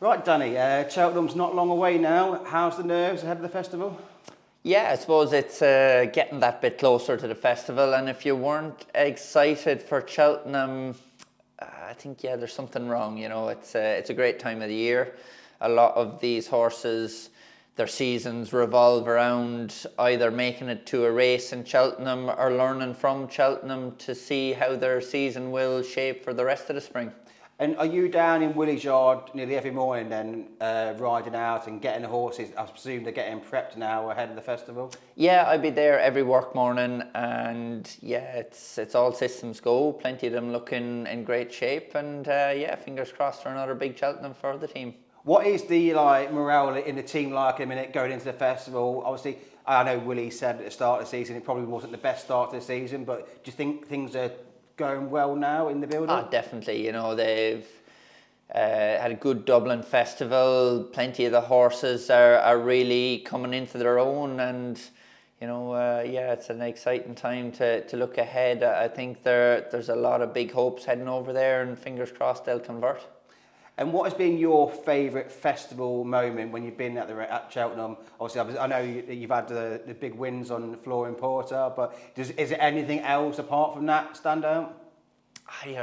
Right, Danny, Cheltenham's not long away now. How's the nerves ahead of the festival? Yeah, I suppose it's getting that bit closer to the festival, and if you weren't excited for Cheltenham, I think there's something wrong. It's a great time of the year. A lot of these horses, their seasons revolve around either making it to a race in Cheltenham or learning from Cheltenham to see how their season will shape for the rest of the spring. And are you down in Willie's Yard nearly every morning then, riding out and getting the horses? I presume they're getting prepped now ahead of the festival? Yeah, I'd be there every work morning, and it's all systems go. Plenty of them looking in great shape, and fingers crossed for another big Cheltenham for the team. What is the morale in the team like in a minute going into the festival? Obviously, I know Willie said at the start of the season it probably wasn't the best start to the season, but do you think things are going well now in the build-up? Definitely. They've had a good Dublin festival. Plenty of the horses are really coming into their own, and it's an exciting time to look ahead. I think there's a lot of big hopes heading over there, and fingers crossed they'll convert. And what has been your favourite festival moment when you've been at Cheltenham? Obviously, I know you've had the big wins on Flooring Porter, but is there anything else apart from that stand out?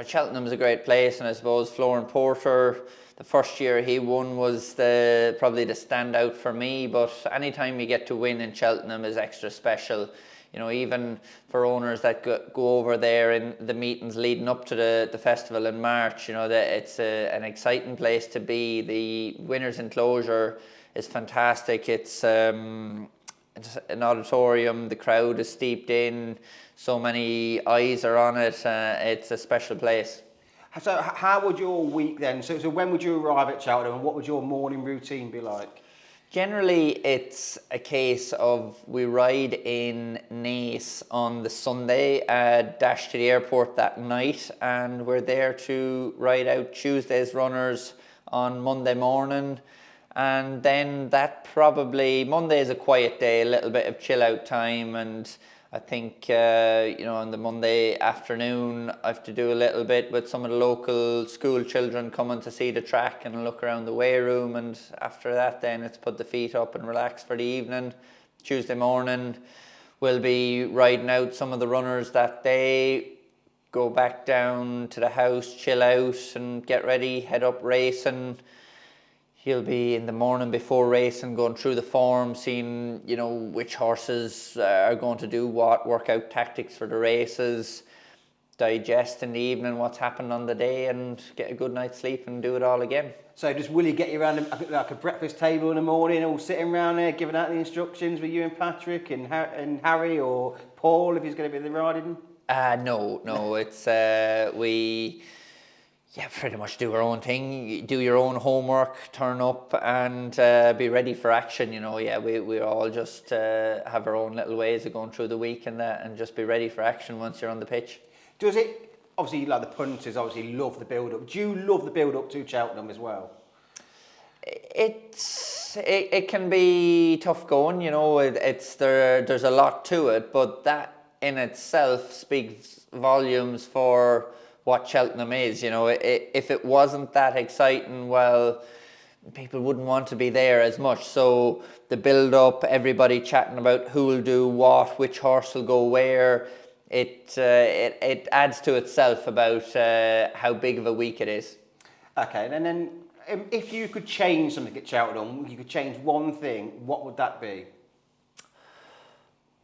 Cheltenham's a great place, and I suppose Flooring Porter, the first year he won was probably the standout for me. But anytime you get to win in Cheltenham is extra special. Even for owners that go over there in the meetings leading up to the festival in March, that it's an exciting place to be. The winners' enclosure is fantastic. It's an auditorium. The crowd is steeped in. So many eyes are on it. It's a special place. So how would your week then? So when would you arrive at Cheltenham, and what would your morning routine be like? Generally, it's a case of we ride in Naas on the Sunday, dash to the airport that night, and we're there to ride out Tuesday's runners on Monday morning. And then Monday is a quiet day, a little bit of chill out time, and I think, on the Monday afternoon, I have to do a little bit with some of the local school children coming to see the track and look around the weigh room. And after that, then it's put the feet up and relax for the evening. Tuesday morning, we'll be riding out some of the runners that day, go back down to the house, chill out and get ready, head up racing. He'll be in the morning before racing, going through the form, seeing, which horses are going to do what, work out tactics for the races, digest in the evening what's happened on the day, and get a good night's sleep and do it all again. So does Willie get you around like a breakfast table in the morning, all sitting around there giving out the instructions with you and Patrick and Harry or Paul if he's going to be the riding? No, it's we pretty much do our own thing, do your own homework, turn up and be ready for action. We all just have our own little ways of going through the week and just be ready for action once you're on the pitch. Does it, obviously like the Punters obviously love the build-up. Do you love the build-up to Cheltenham as well? It can be tough going, there's a lot to it, but that in itself speaks volumes for what Cheltenham is. If it wasn't that exciting, well, people wouldn't want to be there as much. So the build-up, everybody chatting about who will do what, which horse will go where, it adds to itself about how big of a week it is. Okay, and then if you could change something at Cheltenham, you could change one thing, what would that be?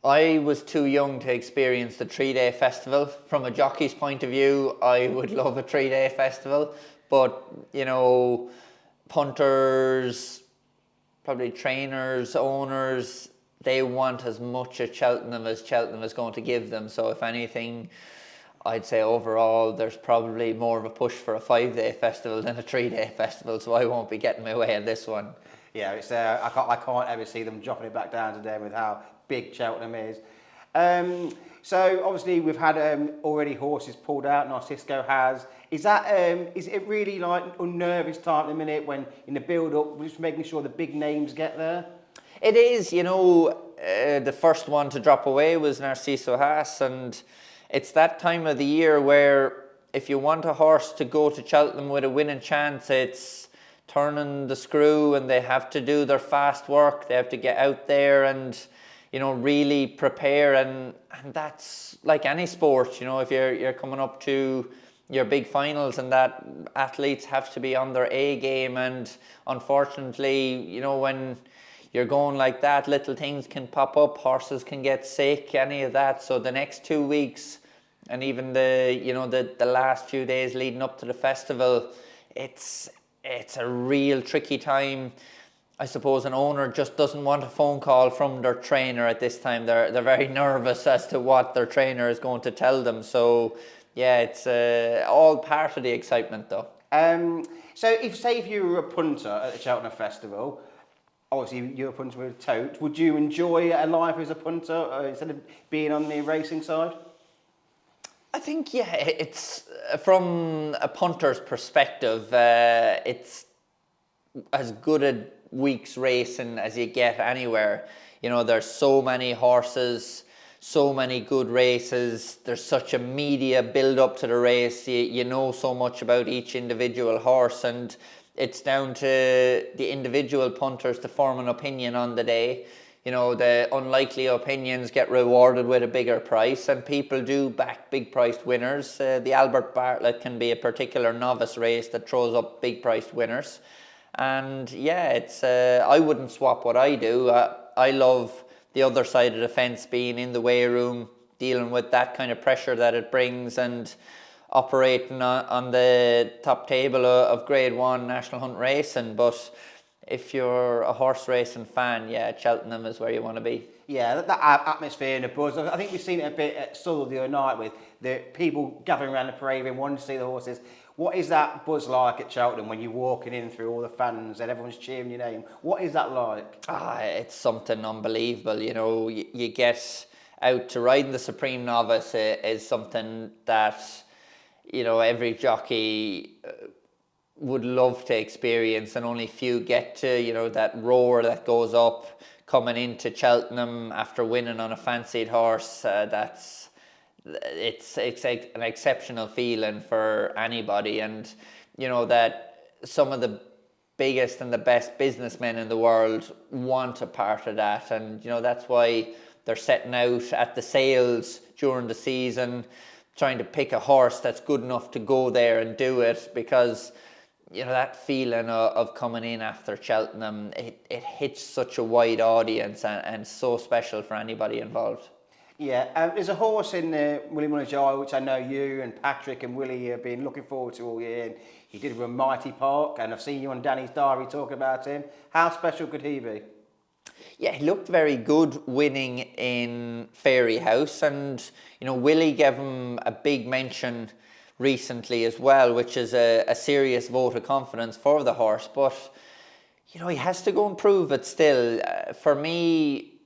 I was too young to experience the 3-day festival. From a jockey's point of view, I would love a 3-day festival. But, punters, probably trainers, owners, they want as much at Cheltenham as Cheltenham is going to give them. So if anything, I'd say overall there's probably more of a push for a 5-day festival than a 3-day festival. So I won't be getting my way on this one. Yeah, it's I can't ever see them dropping it back down to there with how big Cheltenham is. So obviously we've had already horses pulled out, Narcisco has. Is it really like unnervous time at the minute when in the build-up, just making sure the big names get there? It is, the first one to drop away was Narciso Haas, and it's that time of the year where if you want a horse to go to Cheltenham with a winning chance, it's turning the screw, and they have to do their fast work. They have to get out there and, you know, really prepare, and that's like any sport, you know, if you're coming up to your big finals, and that athletes have to be on their A game, and unfortunately, you know, when you're going like that, little things can pop up, horses can get sick, any of that. So the next 2 weeks, and even the last few days leading up to the festival, it's a real tricky time. I suppose an owner just doesn't want a phone call from their trainer at this time. They're very nervous as to what their trainer is going to tell them. So yeah, it's all part of the excitement though. So if you were a punter at the Cheltenham Festival, obviously you're a punter with Tote, would you enjoy a life as a punter instead of being on the racing side? I think, yeah, it's from a punter's perspective, it's as good a week's racing as you get anywhere. You know, there's so many horses, so many good races. There's such a media build up to the race. You know so much about each individual horse, and it's down to the individual punters to form an opinion on the day. You know, the unlikely opinions get rewarded with a bigger price, and people do back big priced winners. The Albert Bartlett can be a particular novice race that throws up big priced winners. And yeah, it's I wouldn't swap what I do. I love the other side of the fence, being in the weigh room, dealing with that kind of pressure that it brings, and operating on the top table of Grade 1 National Hunt racing. But if you're a horse racing fan, yeah, Cheltenham is where you want to be. Yeah, that atmosphere and the buzz. I think we've seen it a bit at Southall the other night with the people gathering around the parade and wanting to see the horses. What is that buzz like at Cheltenham when you're walking in through all the fans and everyone's cheering your name? What is that like? It's something unbelievable. You know, you get out to riding the Supreme Novice is something that, you know, every jockey would love to experience, and only few get to. You know, that roar that goes up coming into Cheltenham after winning on a fancied horse, it's an exceptional feeling for anybody. And you know that some of the biggest and the best businessmen in the world want a part of that, and you know that's why they're setting out at the sales during the season, trying to pick a horse that's good enough to go there and do it, because you know that feeling of coming in after Cheltenham, it hits such a wide audience, and so special for anybody involved. Yeah, there's a horse in Willie Mullins which I know you and Patrick and Willie have been looking forward to all year. And he did run Mighty Park, and I've seen you on Danny's diary talking about him. How special could he be? Yeah, he looked very good winning in Fairy House, and you know Willie gave him a big mention recently as well, which is a serious vote of confidence for the horse. But you know he has to go and prove it still. For me,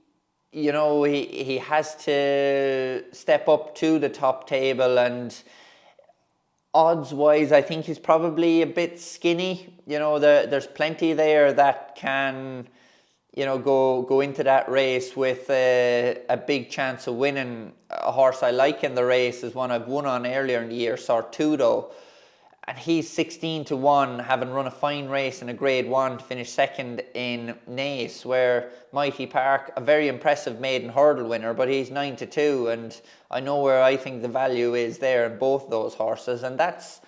you know he has to step up to the top table, and odds wise I think he's probably a bit skinny. You know there's plenty there that can, you know, go into that race with a big chance of winning. A horse I like in the race is one I've won on earlier in the year, Tote, and he's 16-1, having run a fine race in a Grade 1 to finish second in Naas, where Mighty Park, a very impressive maiden hurdle winner, but he's 9-2, and I know where I think the value is there in both those horses, and that's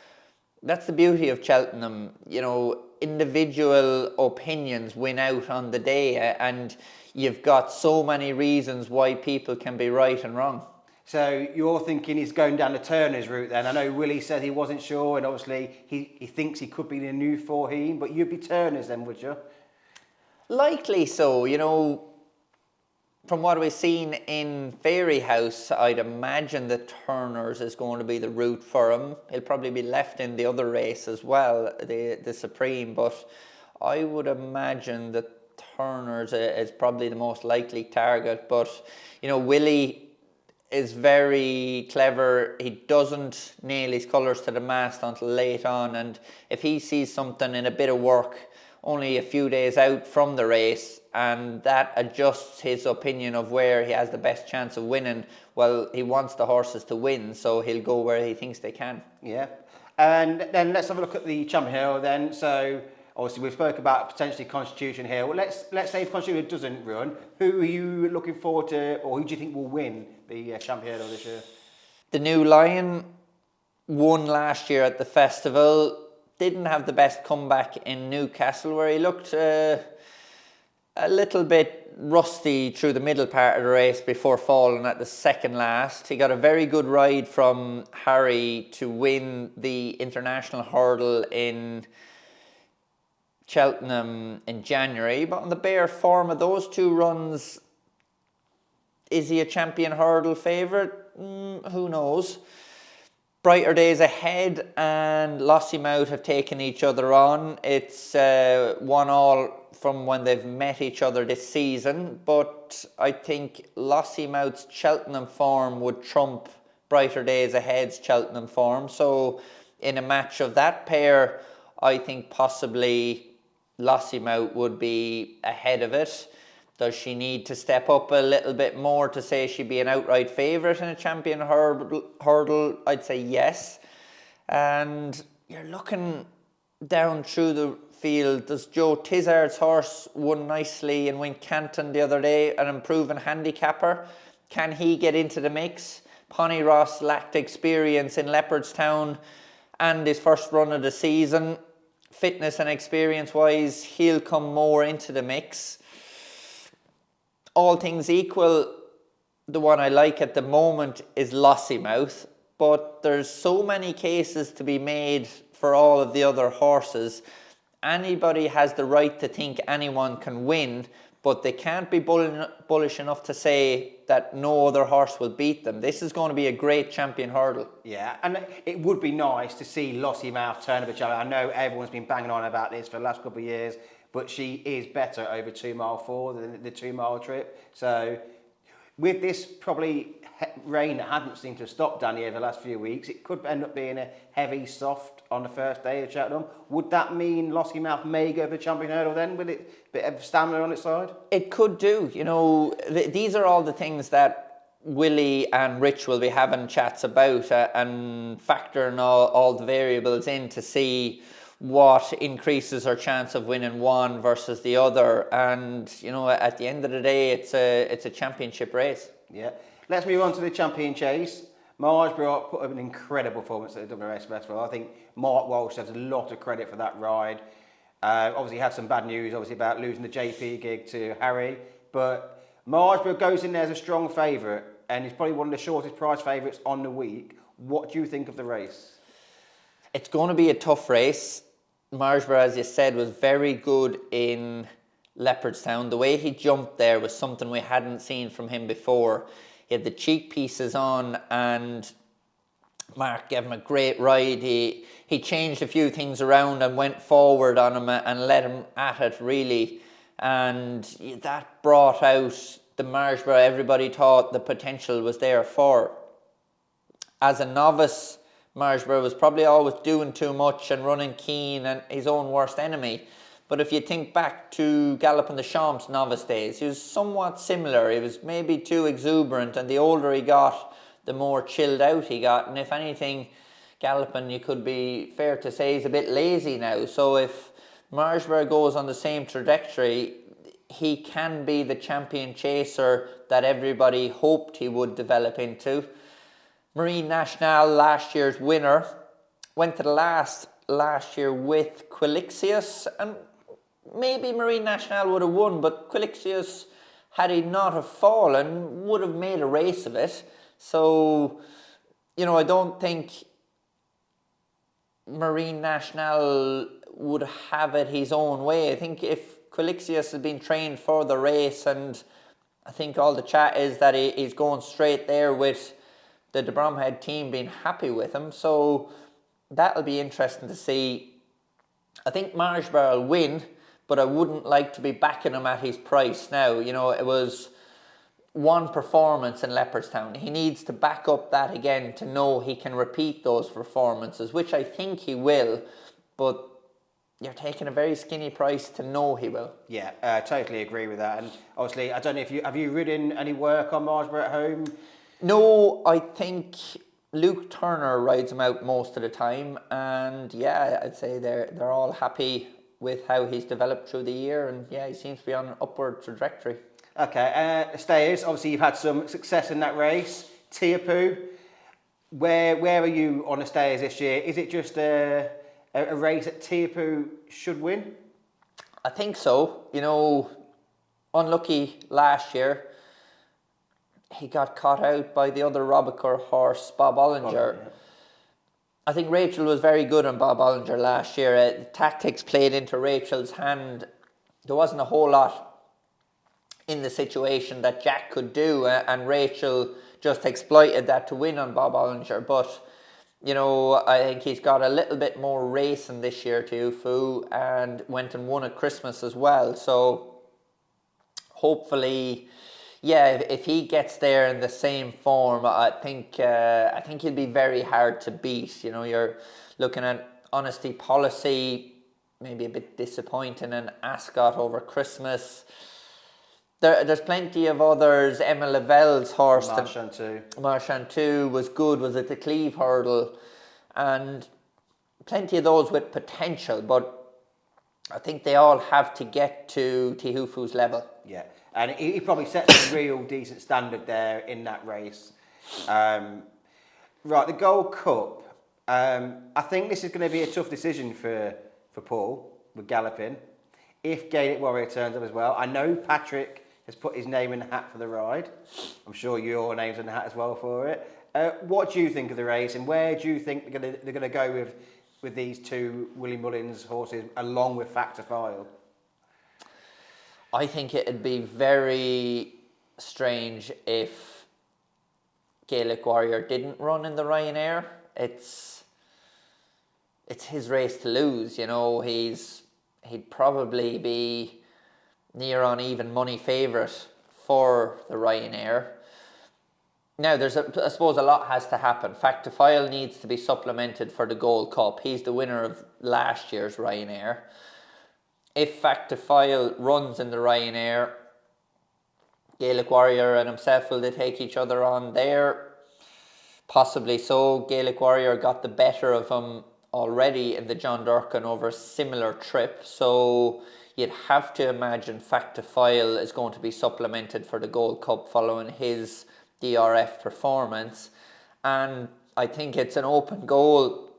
the beauty of Cheltenham. You know, individual opinions win out on the day, and you've got so many reasons why people can be right and wrong. So you're thinking he's going down the Turner's route then? I know Willie said he wasn't sure, and obviously he thinks he could be the new Forheen, but you'd be Turner's then, would you? Likely so. You know, from what we've seen in Fairy House, I'd imagine the Turners is going to be the route for him. He'll probably be left in the other race as well, the Supreme, but I would imagine that Turners is probably the most likely target. But, you know, Willie is very clever. He doesn't nail his colours to the mast until late on, and if he sees something in a bit of work only a few days out from the race, and that adjusts his opinion of where he has the best chance of winning, well, he wants the horses to win, so he'll go where he thinks they can. Yeah. And then let's have a look at the Champion Hill then. So Obviously, we spoke about potentially Constitution here. Well, let's say if Constitution doesn't run, who are you looking forward to, or who do you think will win the Champion this year? The New Lion won last year at the festival. Didn't have the best comeback in Newcastle, where he looked a little bit rusty through the middle part of the race before falling at the second last. He got a very good ride from Harry to win the international hurdle in Cheltenham in January. But on the bare form of those two runs, is he a champion hurdle favourite? Who knows? Brighter Days Ahead and Lossiemouth have taken each other on. It's 1-1 from when they've met each other this season, but I think Lossiemouth's Cheltenham form would trump Brighter Days Ahead's Cheltenham form. So in a match of that pair, I think possibly Lossiemouth would be ahead of it. Does she need to step up a little bit more to say she'd be an outright favourite in a champion hurdle? I'd say yes. And you're looking down through the field. Does Joe Tizard's horse won nicely in Wincanton the other day, an improving handicapper? Can he get into the mix? Pony Ross lacked experience in Leopardstown and his first run of the season. Fitness and experience wise, he'll come more into the mix. All things equal, the one I like at the moment is Lossiemouth, but there's so many cases to be made for all of the other horses. Anybody has the right to think anyone can win, but they can't be bullish enough to say that no other horse will beat them. This is going to be a great champion hurdle. Yeah, and it would be nice to see Lossiemouth turn up a challenge. I know everyone's been banging on about this for the last couple of years, but she is better over 2 mile 4 than the 2 mile trip. So with this probably rain that hasn't seemed to have stopped Danny over the last few weeks, it could end up being a heavy soft on the first day of Cheltenham. Would that mean Lossiemouth may go for the champion hurdle then with it a bit of stamina on its side? It could do. You know, these are all the things that Willie and Rich will be having chats about and factoring all the variables in to see what increases our chance of winning one versus the other. And, you know, at the end of the day, it's a championship race. Yeah. Let's move on to the champion chase. Margeborough put up an incredible performance at the WRS Festival. I think Mark Walsh has a lot of credit for that ride. Obviously, he had some bad news, obviously, about losing the JP gig to Harry. But Margeborough goes in there as a strong favourite, and he's probably one of the shortest price favourites on the week. What do you think of the race? It's going to be a tough race. Margeborough, as you said, was very good in Leopardstown. The way he jumped there was something we hadn't seen from him before. He had the cheek pieces on and Mark gave him a great ride. He changed a few things around and went forward on him and let him at it, really. And that brought out the Margeborough everybody thought the potential was there for. As a novice, Margeborough was probably always doing too much and running keen and his own worst enemy. But if you think back to Galloping the Champs novice days, he was somewhat similar. He was maybe too exuberant, and the older he got, the more chilled out he got. And if anything, Galloping, you could be fair to say, he's a bit lazy now. So if Margeborough goes on the same trajectory, he can be the champion chaser that everybody hoped he would develop into. Marine Nationale, last year's winner, went to the last year with Quilixius, and maybe Marine Nationale would have won, but Quilixius, had he not have fallen, would have made a race of it. So, you know, I don't think Marine Nationale would have it his own way. I think if Quilixius had been trained for the race, and I think all the chat is that he's going straight there with the De Bromhead team being happy with him. So that'll be interesting to see. I think Margeborough will win, but I wouldn't like to be backing him at his price now. You know, it was one performance in Leopardstown. He needs to back up that again to know he can repeat those performances, which I think he will, but you're taking a very skinny price to know he will. Yeah, totally agree with that. And obviously, I don't know if have you ridden any work on Margeborough at home? No, I think Luke Turner rides him out most of the time, and yeah, I'd say they're all happy with how he's developed through the year, and yeah, he seems to be on an upward trajectory. Okay, Stayers, obviously you've had some success in that race. Tiapu, where are you on the Stayers this year? Is it just a race that Tiapu should win? I think so. You know, unlucky last year. He got caught out by the other Robacher horse, Bob Ollinger. Yeah. I think Rachel was very good on Bob Ollinger last year. The tactics played into Rachel's hand. There wasn't a whole lot in the situation that Jack could do, and Rachel just exploited that to win on Bob Ollinger. But, you know, I think he's got a little bit more racing this year too, Fu, and went and won at Christmas as well. So hopefully, yeah, if he gets there in the same form, I think he'll be very hard to beat. You know, you're looking at Honesty Policy, maybe a bit disappointing, and Ascot over Christmas. There's plenty of others. Emma Lavelle's horse, Marchand was good, was at the Cleve Hurdle, and plenty of those with potential, but I think they all have to get to Tihufu's level. Yeah, and he probably sets a real decent standard there in that race. Right, the Gold Cup. I think this is going to be a tough decision for Paul with Galloping. If Gaelic Warrior turns up as well, I know Patrick has put his name in the hat for the ride. I'm sure your name's in the hat as well for it. What do you think of the race, and where do you think they're going to go with these two Willie Mullins horses along with Factor File? I think it'd be very strange if Gaelic Warrior didn't run in the Ryanair. It's his race to lose, you know. He'd probably be near on even money favourite for the Ryanair. Now, I suppose a lot has to happen. Factifile needs to be supplemented for the Gold Cup. He's the winner of last year's Ryanair. If Factifile runs in the Ryanair, Gaelic Warrior and himself, will they take each other on there? Possibly so. Gaelic Warrior got the better of him already in the John Durkan over a similar trip, so you'd have to imagine Factifile is going to be supplemented for the Gold Cup following his DRF performance, and I think it's an open goal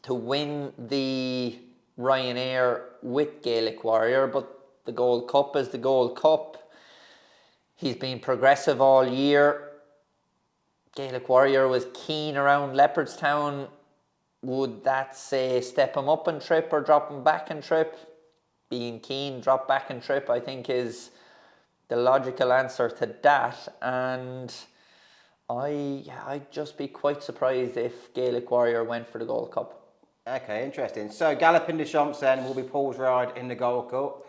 to win the Ryanair with Gaelic Warrior, but the Gold Cup is the Gold Cup. He's been progressive all year. Gaelic Warrior was keen around Leopardstown. Would that say step him up and trip or drop him back and trip? Being keen, drop back and trip, I think is the logical answer to that. And I'd just be quite surprised if Gaelic Warrior went for the Gold Cup. Okay, interesting. So Galloping Deschamps then will be Paul's ride in the Gold Cup.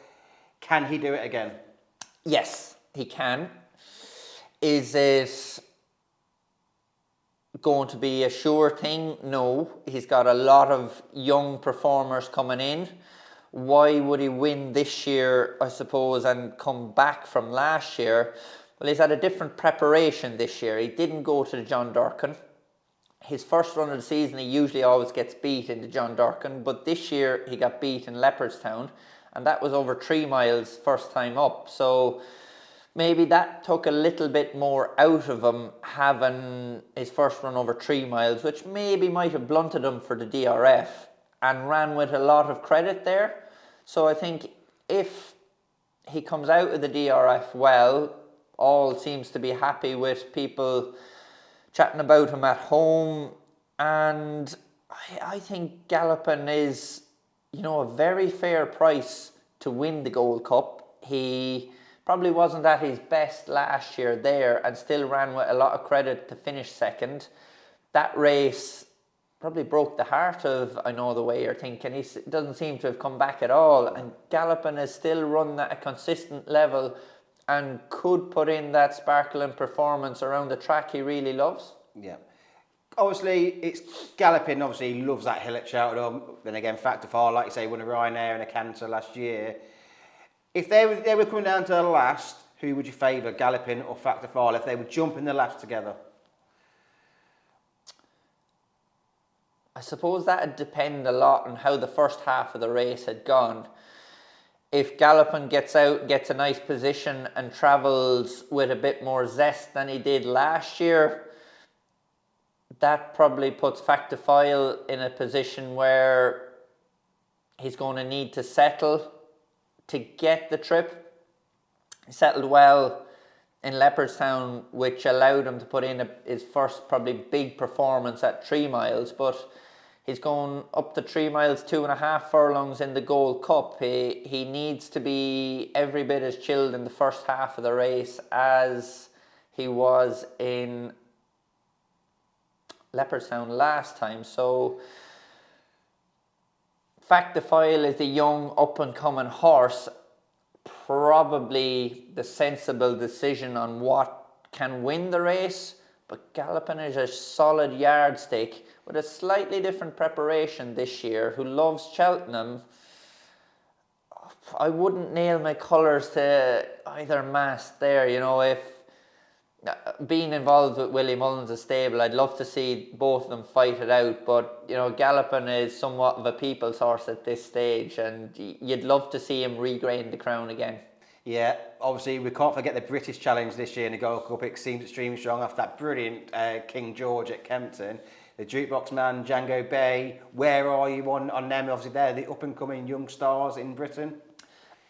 Can he do it again? Yes, he can. Is it going to be a sure thing? No. He's got a lot of young performers coming in. Why would he win this year, I suppose, and come back from last year? Well, he's had a different preparation this year. He didn't go to the John Durkan. His first run of the season, he usually always gets beat in the John Durkan, but this year he got beat in Leopardstown, and that was over 3 miles first time up. So maybe that took a little bit more out of him, having his first run over 3 miles, which maybe might have blunted him for the DRF, and ran with a lot of credit there. So I think if he comes out of the DRF well, all seems to be happy with people chatting about him at home, and I think Gallopin is, you know, a very fair price to win the Gold Cup. He probably wasn't at his best last year there and still ran with a lot of credit to finish second. That race probably broke the heart of, I know the way you're thinking, he doesn't seem to have come back at all, and Gallopin is still running at a consistent level and could put in that sparkling performance around the track he really loves. Yeah. Obviously, it's Galloping, obviously, he loves that hill at Cheltenham. Then again, Factify, like you say, won a Ryanair and a Canter last year. If they were coming down to the last, who would you favour, Galloping or Factify, if they were jumping the last together? I suppose that'd depend a lot on how the first half of the race had gone. If Gallopin gets out, gets a nice position and travels with a bit more zest than he did last year, that probably puts Factifile in a position where he's going to need to settle to get the trip. He settled well in Leopardstown, which allowed him to put in his first probably big performance at 3 miles, but he's going up to 3 miles, 2.5 furlongs in the Gold Cup. He needs to be every bit as chilled in the first half of the race as he was in Leopardstown last time. So Factifile is a young up-and-coming horse. Probably the sensible decision on what can win the race, but Gallopin is a solid yardstick with a slightly different preparation this year, who loves Cheltenham. I wouldn't nail my colours to either mast there. You know, if being involved with Willie Mullins' stable, I'd love to see both of them fight it out, but you know, Gallopin is somewhat of a people's horse at this stage, and you'd love to see him regain the crown again. Yeah, obviously we can't forget the British Challenge this year in the Gold Cup. It seems extremely strong after that brilliant King George at Kempton. The Jukebox Man, Django Bay, where are you on them? Obviously they're the up-and-coming young stars in Britain.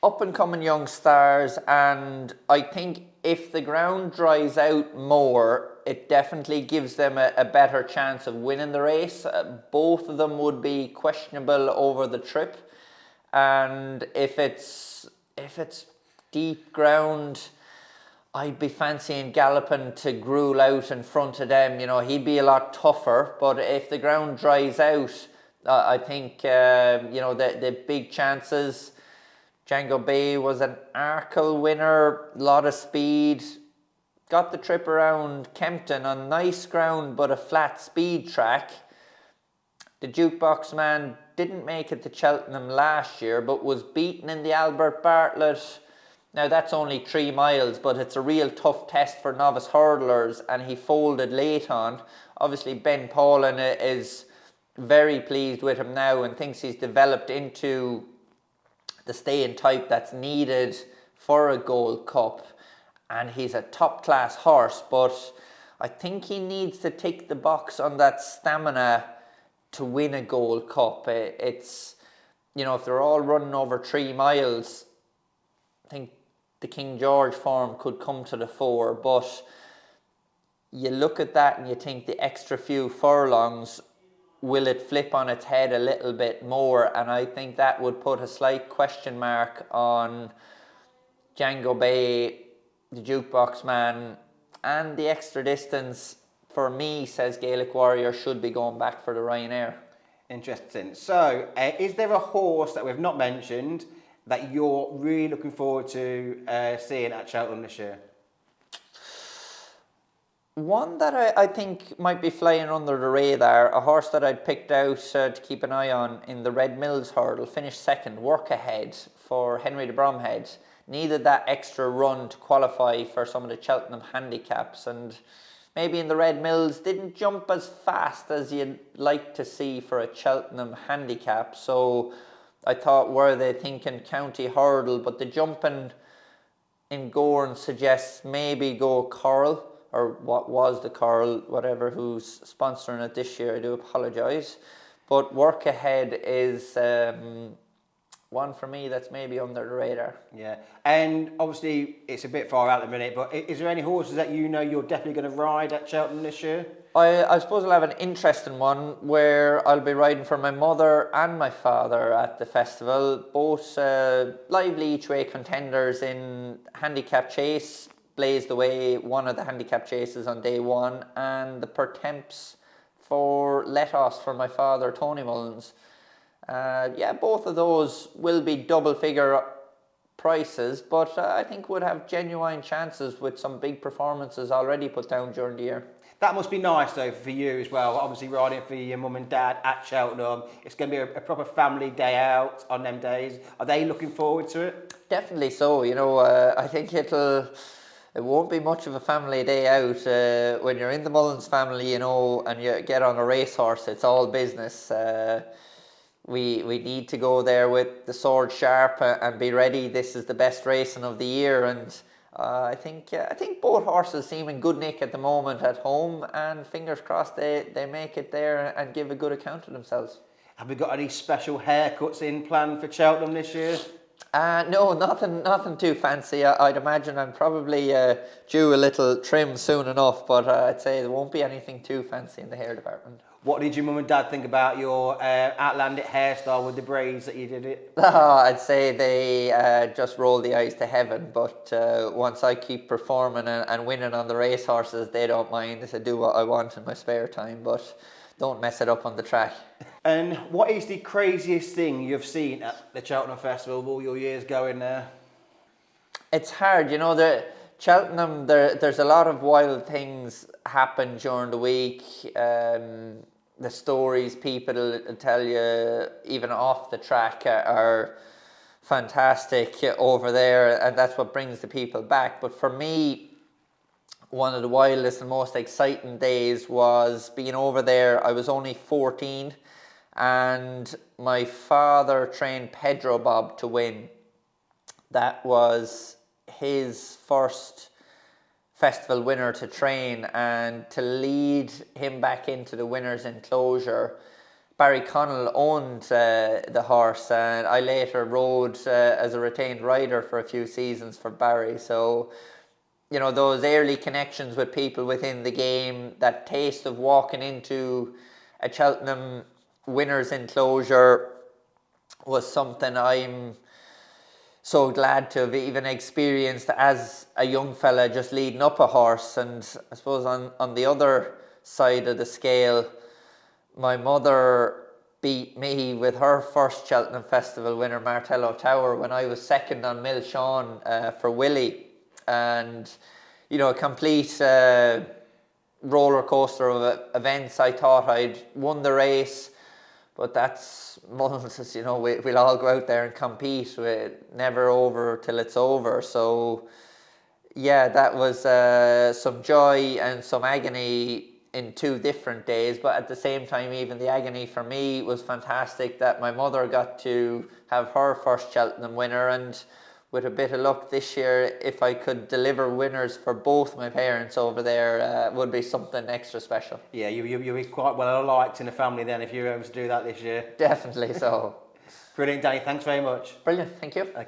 Up-and-coming young stars, and I think if the ground dries out more, it definitely gives them a better chance of winning the race. Both of them would be questionable over the trip, and if it's deep ground, I'd be fancying Gallopin to gruel out in front of them. You know, he'd be a lot tougher, but if the ground dries out, I think you know, the big chances. Django Bay was an Arkle winner, a lot of speed, got the trip around Kempton on nice ground but a flat speed track. The Jukebox Man didn't make it to Cheltenham last year but was beaten in the Albert Bartlett. Now that's only 3 miles, but it's a real tough test for novice hurdlers, and he folded late on. Obviously Ben Paulin is very pleased with him now and thinks he's developed into the staying type that's needed for a Gold Cup, and he's a top class horse, but I think he needs to tick the box on that stamina to win a Gold Cup. It's, you know, if they're all running over 3 miles, I think the King George form could come to the fore, but you look at that and you think the extra few furlongs, will it flip on its head a little bit more? And I think that would put a slight question mark on Django Bay, the Jukebox Man, and the extra distance, for me, says Gaelic Warrior, should be going back for the Ryanair. Interesting. So, is there a horse that we've not mentioned that you're really looking forward to seeing at Cheltenham this year? One that I think might be flying under the radar, a horse that I'd picked out to keep an eye on in the Red Mills hurdle, finished second, Work Ahead for Henry de Bromhead. Needed that extra run to qualify for some of the Cheltenham handicaps, and maybe in the Red Mills didn't jump as fast as you'd like to see for a Cheltenham handicap. So I thought, were they thinking county hurdle? But the jumping in Gorn suggests maybe go Coral, or what was the Coral, whatever, who's sponsoring it this year. I do apologise. But Work Ahead is one for me that's maybe under the radar. Yeah, and obviously it's a bit far out at the minute, but is there any horses that you know you're definitely going to ride at Cheltenham this year? I suppose I'll have an interesting one where I'll be riding for my mother and my father at the festival. Both lively each way contenders in handicap chase. Blazed away one of the handicap chases on day one, and the Pertemps for Letos for my father, Tony Mullins. Yeah, both of those will be double figure prices, but I think would have genuine chances with some big performances already put down during the year. That must be nice though for you as well, obviously riding for your mum and dad at Cheltenham. It's going to be a proper family day out on them days. Are they looking forward to it? Definitely so. You know, I think it won't be much of a family day out. When you're in the Mullins family, you know, and you get on a racehorse, it's all business. We need to go there with the sword sharp and be ready. This is the best racing of the year, and I think both horses seem in good nick at the moment at home, and fingers crossed they make it there and give a good account of themselves. Have we got any special haircuts in plan for Cheltenham this year? No, nothing too fancy. I'd imagine I'm probably due a little trim soon enough, but I'd say there won't be anything too fancy in the hair department. What did your mum and dad think about your Outlandic hairstyle with the braids that you did it? I'd say they just roll the eyes to heaven, but once I keep performing and winning on the racehorses, they don't mind. I do what I want in my spare time, but don't mess it up on the track. And what is the craziest thing you've seen at the Cheltenham Festival with all your years going there? It's hard, you know, the Cheltenham, there's a lot of wild things happen during the week. The stories people tell you, even off the track, are fantastic over there, and that's what brings the people back. But for me, one of the wildest and most exciting days was being over there. I was only 14, and my father trained Pedro Bob to win. That was his first festival winner to train, and to lead him back into the winner's enclosure. Barry Connell owned the horse, and I later rode as a retained rider for a few seasons for Barry. So, you know, those early connections with people within the game, that taste of walking into a Cheltenham winner's enclosure was something I'm so glad to have even experienced as a young fella just leading up a horse. And I suppose on the other side of the scale, my mother beat me with her first Cheltenham Festival winner, Martello Tower, when I was second on Mill Sean for Willie. And, you know, a complete roller coaster of events. I thought I'd won the race, but that's Mullins, you know, we'll all go out there and compete. We're never over till it's over. So, yeah, that was some joy and some agony in 2 different days. But at the same time, even the agony for me was fantastic that my mother got to have her first Cheltenham winner. And with a bit of luck this year, if I could deliver winners for both my parents over there, would be something extra special. Yeah, you'll be quite well liked in the family then if you're able to do that this year. Definitely so. Brilliant, Danny. Thanks very much. Brilliant, thank you. Thank you.